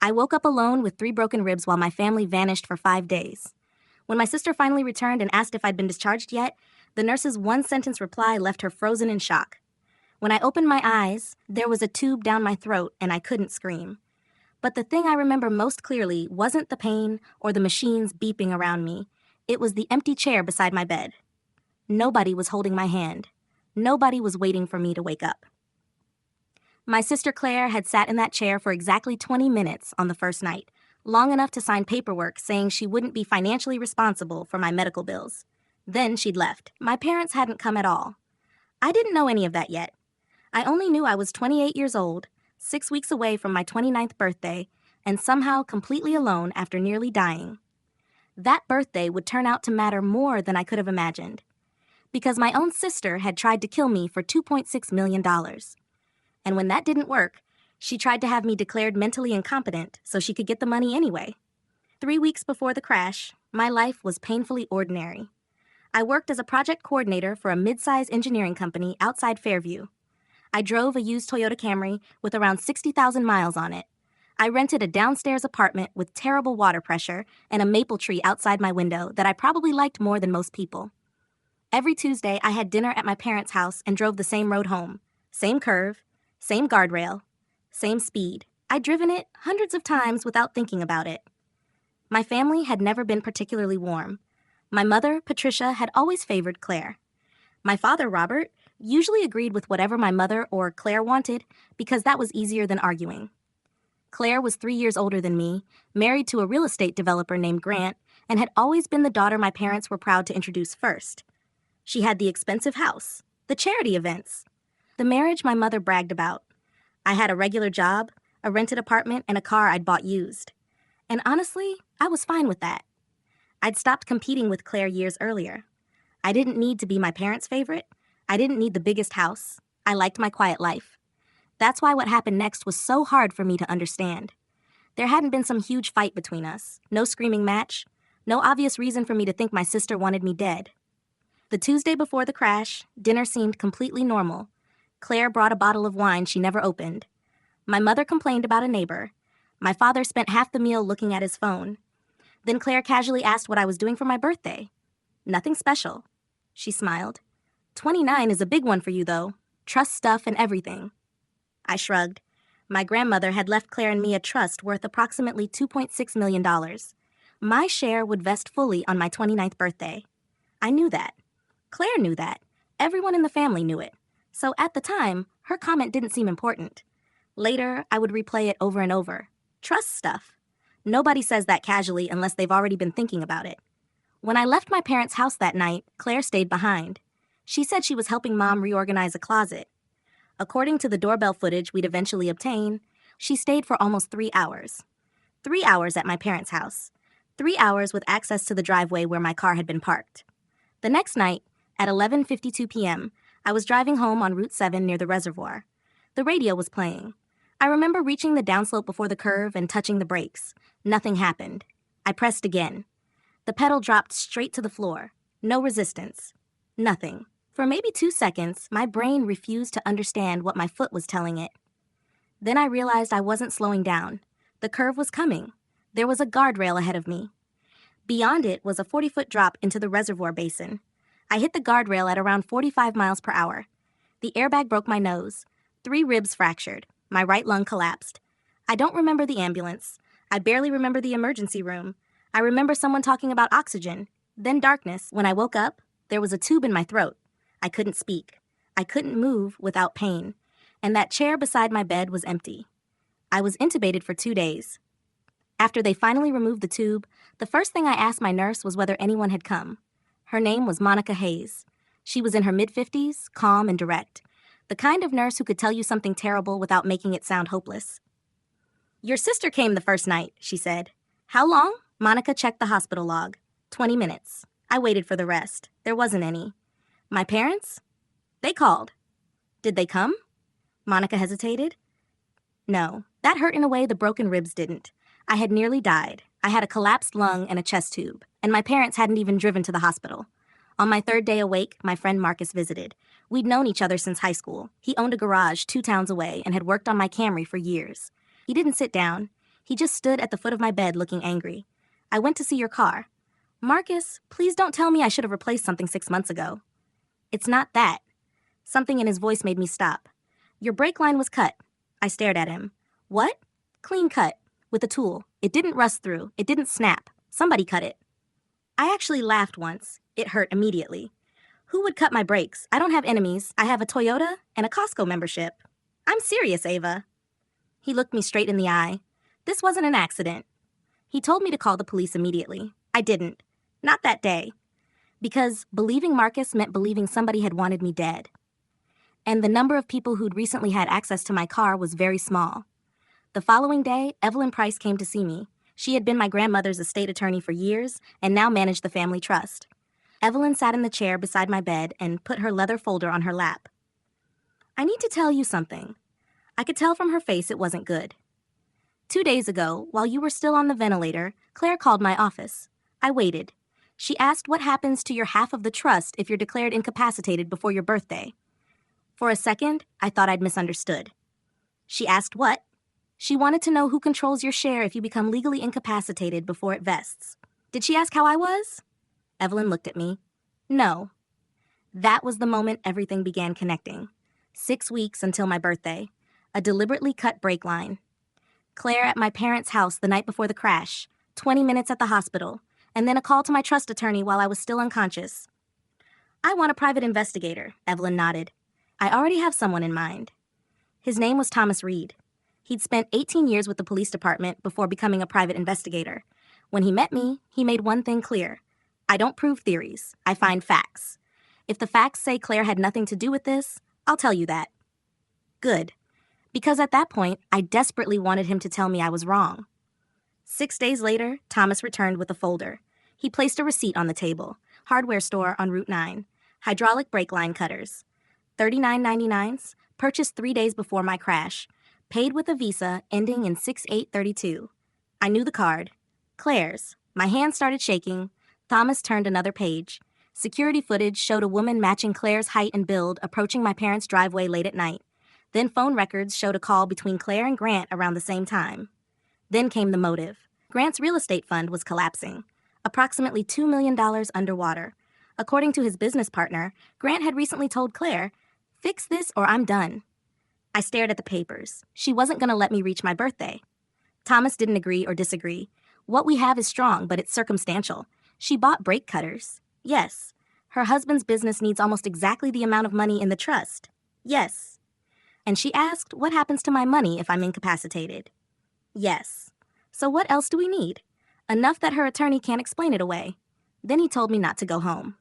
I woke up alone with 3 broken ribs while my family vanished for 5 days. When my sister finally returned and asked if I'd been discharged yet, the nurse's one-sentence reply left her frozen in shock. When I opened my eyes, there was a tube down my throat and I couldn't scream. But the thing I remember most clearly wasn't the pain or the machines beeping around me. It was the empty chair beside my bed. Nobody was holding my hand. Nobody was waiting for me to wake up. My sister Claire had sat in that chair for exactly 20 minutes on the first night, long enough to sign paperwork saying she wouldn't be financially responsible for my medical bills. Then she'd left. My parents hadn't come at all. I didn't know any of that yet. I only knew I was 28 years old, 6 weeks away from my 29th birthday, and somehow completely alone after nearly dying. That birthday would turn out to matter more than I could have imagined, because my own sister had tried to kill me for $2.6 million. And when that didn't work, she tried to have me declared mentally incompetent so she could get the money anyway. 3 weeks before the crash, my life was painfully ordinary. I worked as a project coordinator for a mid-size engineering company outside Fairview. I drove a used Toyota Camry with around 60,000 miles on it. I rented a downstairs apartment with terrible water pressure and a maple tree outside my window that I probably liked more than most people. Every Tuesday, I had dinner at my parents' house and drove the same road home. Same curve, same guardrail, same speed. I'd driven it hundreds of times without thinking about it. My family had never been particularly warm. My mother, Patricia, had always favored Claire. My father, Robert, usually agreed with whatever my mother or Claire wanted because that was easier than arguing. Claire was 3 years older than me, married to a real estate developer named Grant, and had always been the daughter my parents were proud to introduce first. She had the expensive house, the charity events, the marriage my mother bragged about. I had a regular job, a rented apartment, and a car I'd bought used. And honestly, I was fine with that. I'd stopped competing with Claire years earlier. I didn't need to be my parents' favorite. I didn't need the biggest house. I liked my quiet life. That's why what happened next was so hard for me to understand. There hadn't been some huge fight between us, no screaming match, no obvious reason for me to think my sister wanted me dead. The Tuesday before the crash, dinner seemed completely normal. Claire brought a bottle of wine she never opened. My mother complained about a neighbor. My father spent half the meal looking at his phone. Then Claire casually asked what I was doing for my birthday. Nothing special. She smiled. 29 is a big one for you, though. Trust stuff and everything. I shrugged. My grandmother had left Claire and me a trust worth approximately $2.6 million. My share would vest fully on my 29th birthday. I knew that. Claire knew that. Everyone in the family knew it. So at the time, her comment didn't seem important. Later, I would replay it over and over. Trust stuff. Nobody says that casually unless they've already been thinking about it. When I left my parents' house that night, Claire stayed behind. She said she was helping Mom reorganize a closet. According to the doorbell footage we'd eventually obtain, she stayed for almost 3 hours. 3 hours at my parents' house. 3 hours with access to the driveway where my car had been parked. The next night, at 11:52 p.m., I was driving home on Route 7 near the reservoir. The radio was playing. I remember reaching the downslope before the curve and touching the brakes. Nothing happened. I pressed again. The pedal dropped straight to the floor. No resistance. Nothing. For maybe 2 seconds, my brain refused to understand what my foot was telling it. Then I realized I wasn't slowing down. The curve was coming. There was a guardrail ahead of me. Beyond it was a 40-foot drop into the reservoir basin. I hit the guardrail at around 45 miles per hour. The airbag broke my nose. 3 ribs fractured. My right lung collapsed. I don't remember the ambulance. I barely remember the emergency room. I remember someone talking about oxygen. Then darkness. When I woke up, there was a tube in my throat. I couldn't speak. I couldn't move without pain. And that chair beside my bed was empty. I was intubated for 2 days. After they finally removed the tube, the first thing I asked my nurse was whether anyone had come. Her name was Monica Hayes. She was in her mid-50s, calm and direct. The kind of nurse who could tell you something terrible without making it sound hopeless. "Your sister came the first night," she said. "How long?" Monica checked the hospital log. 20 minutes. I waited for the rest. There wasn't any. "My parents?" "They called." "Did they come?" Monica hesitated. "No, that hurt in a way the broken ribs didn't. I had nearly died. I had a collapsed lung and a chest tube, and my parents hadn't even driven to the hospital. On my 3rd day awake, my friend Marcus visited. We'd known each other since high school. He owned a garage 2 towns away and had worked on my Camry for years. He didn't sit down. He just stood at the foot of my bed looking angry. I went to see your car. Marcus, please don't tell me I should have replaced something 6 months ago. It's not that. Something in his voice made me stop. Your brake line was cut. I stared at him. What? Clean cut. With a tool. It didn't rust through. It didn't snap. Somebody cut it. I actually laughed once. It hurt immediately. Who would cut my brakes? I don't have enemies. I have a Toyota and a Costco membership. I'm serious, Ava. He looked me straight in the eye. This wasn't an accident. He told me to call the police immediately. I didn't. Not that day. Because believing Marcus meant believing somebody had wanted me dead. And the number of people who'd recently had access to my car was very small. The following day, Evelyn Price came to see me. She had been my grandmother's estate attorney for years and now managed the family trust. Evelyn sat in the chair beside my bed and put her leather folder on her lap. I need to tell you something. I could tell from her face it wasn't good. 2 days ago, while you were still on the ventilator, Claire called my office. I waited. She asked what happens to your half of the trust if you're declared incapacitated before your birthday. For a second, I thought I'd misunderstood. She asked what? She wanted to know who controls your share if you become legally incapacitated before it vests. Did she ask how I was? Evelyn looked at me. No. That was the moment everything began connecting. 6 weeks until my birthday. A deliberately cut brake line. Claire at my parents' house the night before the crash. 20 minutes at the hospital. And then a call to my trust attorney while I was still unconscious. I want a private investigator, Evelyn nodded. I already have someone in mind. His name was Thomas Reed. He'd spent 18 years with the police department before becoming a private investigator. When he met me, he made one thing clear. I don't prove theories. I find facts. If the facts say Claire had nothing to do with this, I'll tell you that. Good. Because at that point, I desperately wanted him to tell me I was wrong. 6 days later, Thomas returned with a folder. He placed a receipt on the table. Hardware store on Route 9. Hydraulic brake line cutters. $39.99s, purchased 3 days before my crash. Paid with a Visa ending in 6832. I knew the card. Claire's. My hand started shaking. Thomas turned another page. Security footage showed a woman matching Claire's height and build approaching my parents' driveway late at night. Then phone records showed a call between Claire and Grant around the same time. Then came the motive. Grant's real estate fund was collapsing. Approximately $2 million underwater. According to his business partner, Grant had recently told Claire, "Fix this or I'm done." I stared at the papers. She wasn't going to let me reach my birthday. Thomas didn't agree or disagree. What we have is strong, but it's circumstantial. She bought brake cutters. Yes. Her husband's business needs almost exactly the amount of money in the trust. Yes. And she asked, what happens to my money if I'm incapacitated? Yes. So what else do we need? Enough that her attorney can't explain it away. Then he told me not to go home.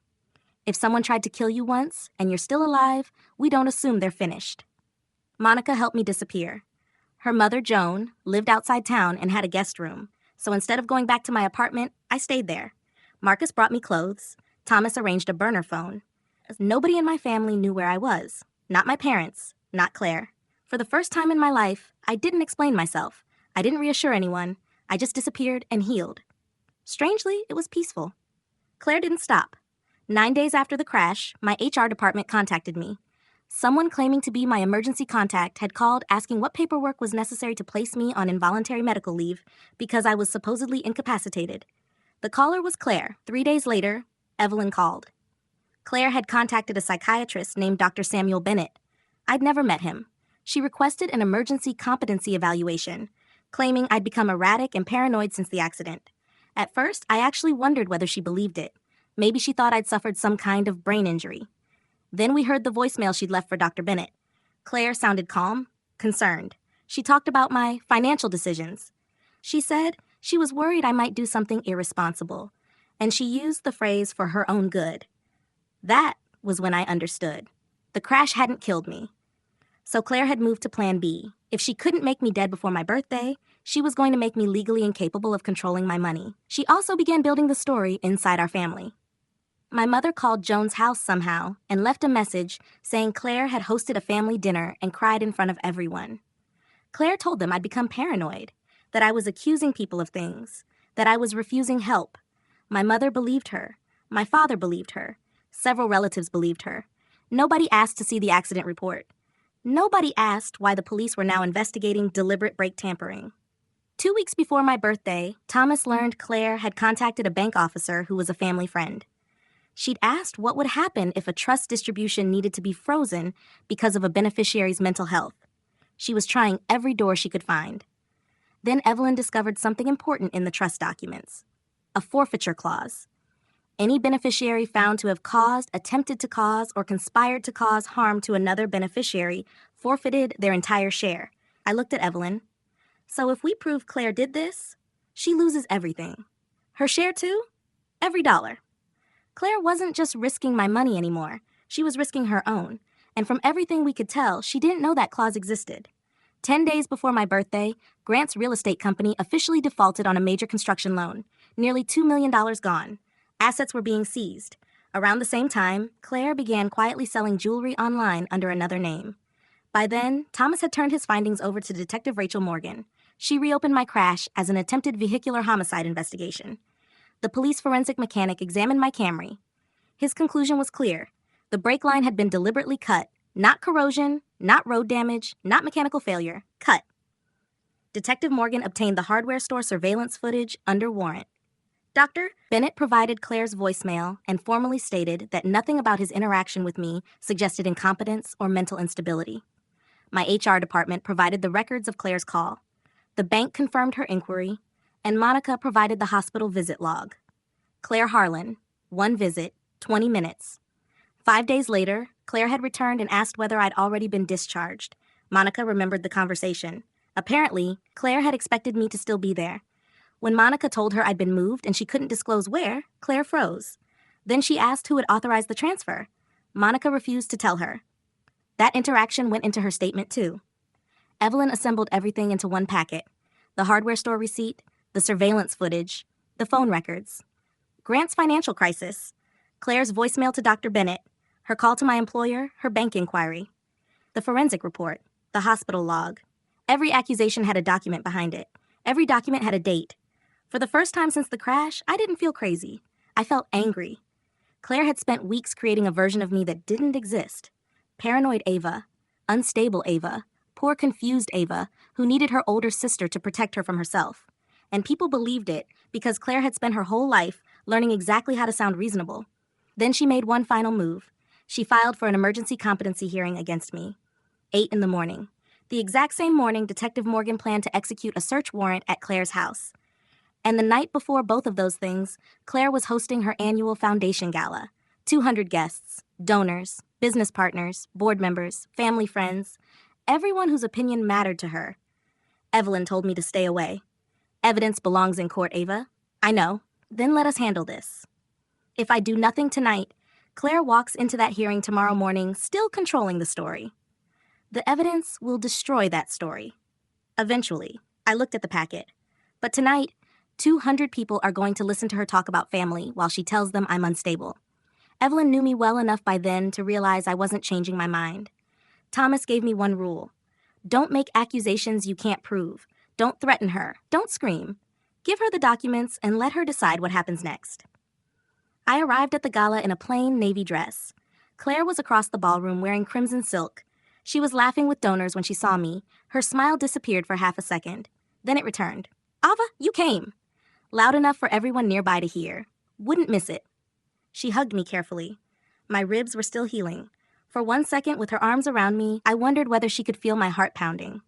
If someone tried to kill you once, and you're still alive, we don't assume they're finished. Monica helped me disappear. Her mother, Joan, lived outside town and had a guest room. So instead of going back to my apartment, I stayed there. Marcus brought me clothes. Thomas arranged a burner phone. Nobody in my family knew where I was. Not my parents, not Claire. For the first time in my life, I didn't explain myself. I didn't reassure anyone. I just disappeared and healed. Strangely, it was peaceful. Claire didn't stop. 9 days after the crash, my HR department contacted me. Someone claiming to be my emergency contact had called asking what paperwork was necessary to place me on involuntary medical leave because I was supposedly incapacitated. The caller was Claire. 3 days later, Evelyn called. Claire had contacted a psychiatrist named Dr. Samuel Bennett. I'd never met him. She requested an emergency competency evaluation, claiming I'd become erratic and paranoid since the accident. At first, I actually wondered whether she believed it. Maybe she thought I'd suffered some kind of brain injury. Then we heard the voicemail she'd left for Dr. Bennett. Claire sounded calm, concerned. She talked about my financial decisions. She said she was worried I might do something irresponsible, and she used the phrase "for her own good." That was when I understood. The crash hadn't killed me. So Claire had moved to Plan B. If she couldn't make me dead before my birthday, she was going to make me legally incapable of controlling my money. She also began building the story inside our family. My mother called Joan's house somehow and left a message saying Claire had hosted a family dinner and cried in front of everyone. Claire told them I'd become paranoid, that I was accusing people of things, that I was refusing help. My mother believed her. My father believed her. Several relatives believed her. Nobody asked to see the accident report. Nobody asked why the police were now investigating deliberate brake tampering. 2 weeks before my birthday, Thomas learned Claire had contacted a bank officer who was a family friend. She'd asked what would happen if a trust distribution needed to be frozen because of a beneficiary's mental health. She was trying every door she could find. Then Evelyn discovered something important in the trust documents: a forfeiture clause. Any beneficiary found to have caused, attempted to cause, or conspired to cause harm to another beneficiary forfeited their entire share. I looked at Evelyn. So if we prove Claire did this, she loses everything. Her share too? Every dollar. Claire wasn't just risking my money anymore. She was risking her own. And from everything we could tell, she didn't know that clause existed. 10 days before my birthday, Grant's real estate company officially defaulted on a major construction loan. Nearly $2 million gone. Assets were being seized. Around the same time, Claire began quietly selling jewelry online under another name. By then, Thomas had turned his findings over to Detective Rachel Morgan. She reopened my crash as an attempted vehicular homicide investigation. The police forensic mechanic examined my Camry. His conclusion was clear. The brake line had been deliberately cut. Not corrosion, not road damage, not mechanical failure. Cut. Detective Morgan obtained the hardware store surveillance footage under warrant. Dr. Bennett provided Claire's voicemail and formally stated that nothing about his interaction with me suggested incompetence or mental instability. My HR department provided the records of Claire's call. The bank confirmed her inquiry, and Monica provided the hospital visit log. Claire Harlan, 1 visit, 20 minutes. 5 days later, Claire had returned and asked whether I'd already been discharged. Monica remembered the conversation. Apparently, Claire had expected me to still be there. When Monica told her I'd been moved and she couldn't disclose where, Claire froze. Then she asked who had authorized the transfer. Monica refused to tell her. That interaction went into her statement, too. Evelyn assembled everything into one packet: the hardware store receipt, the surveillance footage, the phone records. Grant's financial crisis, Claire's voicemail to Dr. Bennett, her call to my employer, her bank inquiry, the forensic report, the hospital log. Every accusation had a document behind it. Every document had a date. For the first time since the crash, I didn't feel crazy. I felt angry. Claire had spent weeks creating a version of me that didn't exist. Paranoid Ava, unstable Ava, poor confused Ava, who needed her older sister to protect her from herself. And people believed it because Claire had spent her whole life learning exactly how to sound reasonable. Then she made one final move. She filed for an emergency competency hearing against me. 8 in the morning. The exact same morning Detective Morgan planned to execute a search warrant at Claire's house. And the night before both of those things, Claire was hosting her annual foundation gala. 200 guests, donors, business partners, board members, family friends, everyone whose opinion mattered to her. Evelyn told me to stay away. Evidence belongs in court, Ava. I know. Then let us handle this. If I do nothing tonight, Claire walks into that hearing tomorrow morning still controlling the story. The evidence will destroy that story. Eventually, I looked at the packet. But tonight, 200 people are going to listen to her talk about family while she tells them I'm unstable. Evelyn knew me well enough by then to realize I wasn't changing my mind. Thomas gave me one rule. Don't make accusations you can't prove. Don't threaten her. Don't scream. Give her the documents and let her decide what happens next. I arrived at the gala in a plain navy dress. Claire was across the ballroom wearing crimson silk. She was laughing with donors when she saw me. Her smile disappeared for half a second. Then it returned. Ava, you came. Loud enough for everyone nearby to hear. Wouldn't miss it. She hugged me carefully. My ribs were still healing. For 1 second, with her arms around me, I wondered whether she could feel my heart pounding.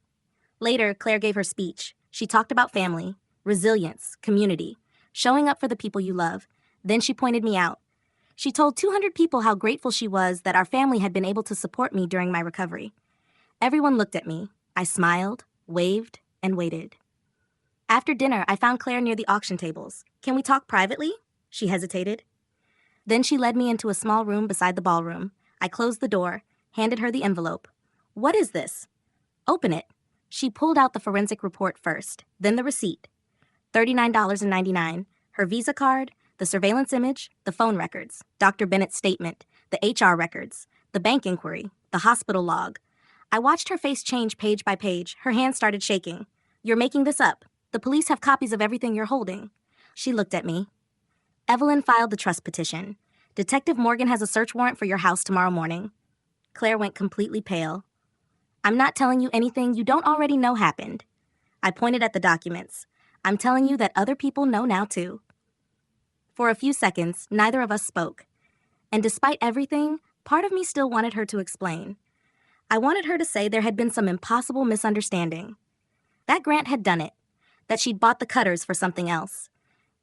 Later, Claire gave her speech. She talked about family, resilience, community, showing up for the people you love. Then she pointed me out. She told 200 people how grateful she was that our family had been able to support me during my recovery. Everyone looked at me. I smiled, waved, and waited. After dinner, I found Claire near the auction tables. Can we talk privately? She hesitated. Then she led me into a small room beside the ballroom. I closed the door, handed her the envelope. What is this? Open it. She pulled out the forensic report first, then the receipt. $39.99, her Visa card, the surveillance image, the phone records, Dr. Bennett's statement, the HR records, the bank inquiry, the hospital log. I watched her face change page by page. Her hands started shaking. You're making this up. The police have copies of everything you're holding. She looked at me. Evelyn filed the trust petition. Detective Morgan has a search warrant for your house tomorrow morning. Claire went completely pale. I'm not telling you anything you don't already know happened. I pointed at the documents. I'm telling you that other people know now too. For a few seconds, neither of us spoke. And despite everything, part of me still wanted her to explain. I wanted her to say there had been some impossible misunderstanding. That Grant had done it. That she'd bought the cutters for something else.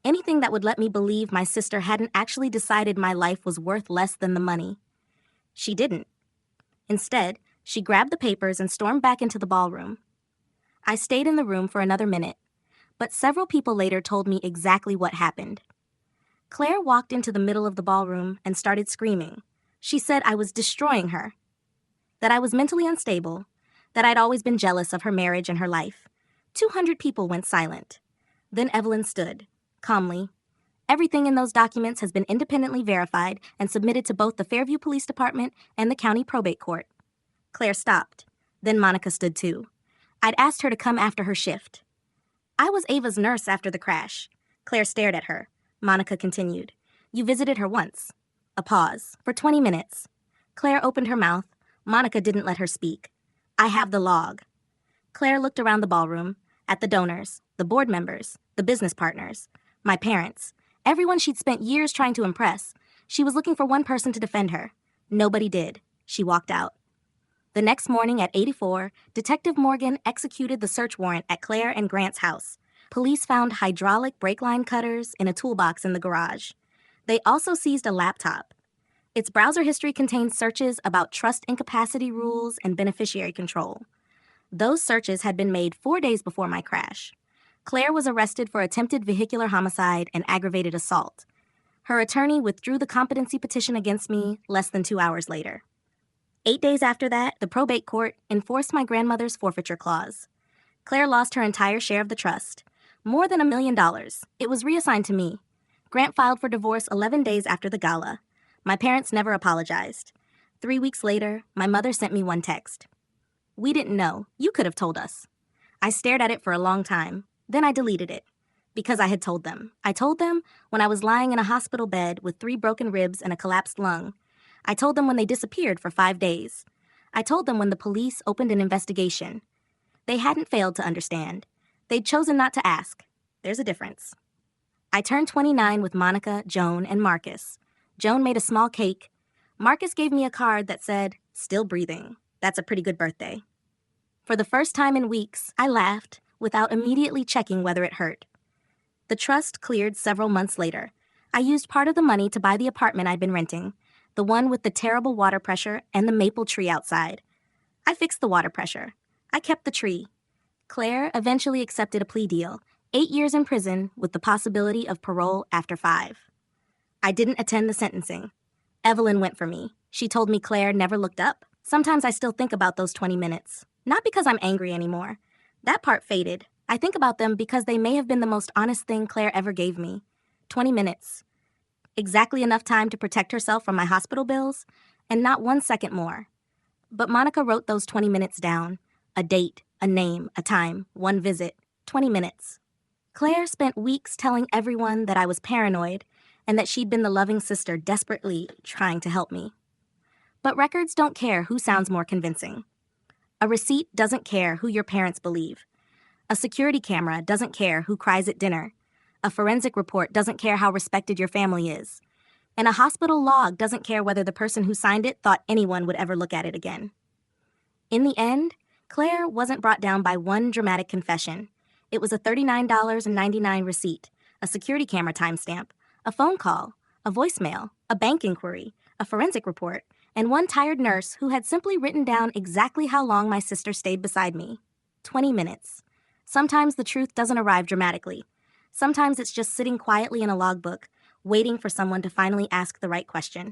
Anything that would let me believe my sister hadn't actually decided my life was worth less than the money. She didn't. Instead, she grabbed the papers and stormed back into the ballroom. I stayed in the room for another minute, but several people later told me exactly what happened. Claire walked into the middle of the ballroom and started screaming. She said I was destroying her, that I was mentally unstable, that I'd always been jealous of her marriage and her life. 200 people went silent. Then Evelyn stood, calmly. Everything in those documents has been independently verified and submitted to both the Fairview Police Department and the county probate court. Claire stopped. Then Monica stood too. I'd asked her to come after her shift. I was Ava's nurse after the crash. Claire stared at her. Monica continued. You visited her once. A pause. For 20 minutes. Claire opened her mouth. Monica didn't let her speak. I have the log. Claire looked around the ballroom, at the donors, the board members, the business partners, my parents, everyone she'd spent years trying to impress. She was looking for one person to defend her. Nobody did. She walked out. The next morning at 84, Detective Morgan executed the search warrant at Claire and Grant's house. Police found hydraulic brake line cutters in a toolbox in the garage. They also seized a laptop. Its browser history contained searches about trust incapacity rules and beneficiary control. Those searches had been made 4 days before my crash. Claire was arrested for attempted vehicular homicide and aggravated assault. Her attorney withdrew the competency petition against me less than 2 hours later. 8 days after that, the probate court enforced my grandmother's forfeiture clause. Claire lost her entire share of the trust. More than $1 million. It was reassigned to me. Grant filed for divorce 11 days after the gala. My parents never apologized. 3 weeks later, my mother sent me one text. We didn't know. You could have told us. I stared at it for a long time. Then I deleted it. Because I had told them. I told them when I was lying in a hospital bed with 3 broken ribs and a collapsed lung. I told them when they disappeared for 5 days. I told them when the police opened an investigation. They hadn't failed to understand. They'd chosen not to ask. There's a difference. I turned 29 with Monica, Joan, and Marcus. Joan made a small cake. Marcus gave me a card that said, "Still breathing. That's a pretty good birthday." For the first time in weeks, I laughed without immediately checking whether it hurt. The trust cleared several months later. I used part of the money to buy the apartment I'd been renting, the one with the terrible water pressure and the maple tree outside. I fixed the water pressure. I kept the tree. Claire eventually accepted a plea deal, 8 years in prison with the possibility of parole after 5. I didn't attend the sentencing. Evelyn went for me. She told me Claire never looked up. Sometimes I still think about those 20 minutes. Not because I'm angry anymore. That part faded. I think about them because they may have been the most honest thing Claire ever gave me. 20 minutes. Exactly enough time to protect herself from my hospital bills, and not 1 second more. But Monica wrote those 20 minutes down. A date, a name, a time, one visit. 20 minutes. Claire spent weeks telling everyone that I was paranoid and that she'd been the loving sister desperately trying to help me. But records don't care who sounds more convincing. A receipt doesn't care who your parents believe. A security camera doesn't care who cries at dinner. A forensic report doesn't care how respected your family is. And a hospital log doesn't care whether the person who signed it thought anyone would ever look at it again. In the end, Claire wasn't brought down by one dramatic confession. It was a $39.99 receipt, a security camera timestamp, a phone call, a voicemail, a bank inquiry, a forensic report, and one tired nurse who had simply written down exactly how long my sister stayed beside me. 20 minutes. Sometimes the truth doesn't arrive dramatically. Sometimes it's just sitting quietly in a logbook, waiting for someone to finally ask the right question.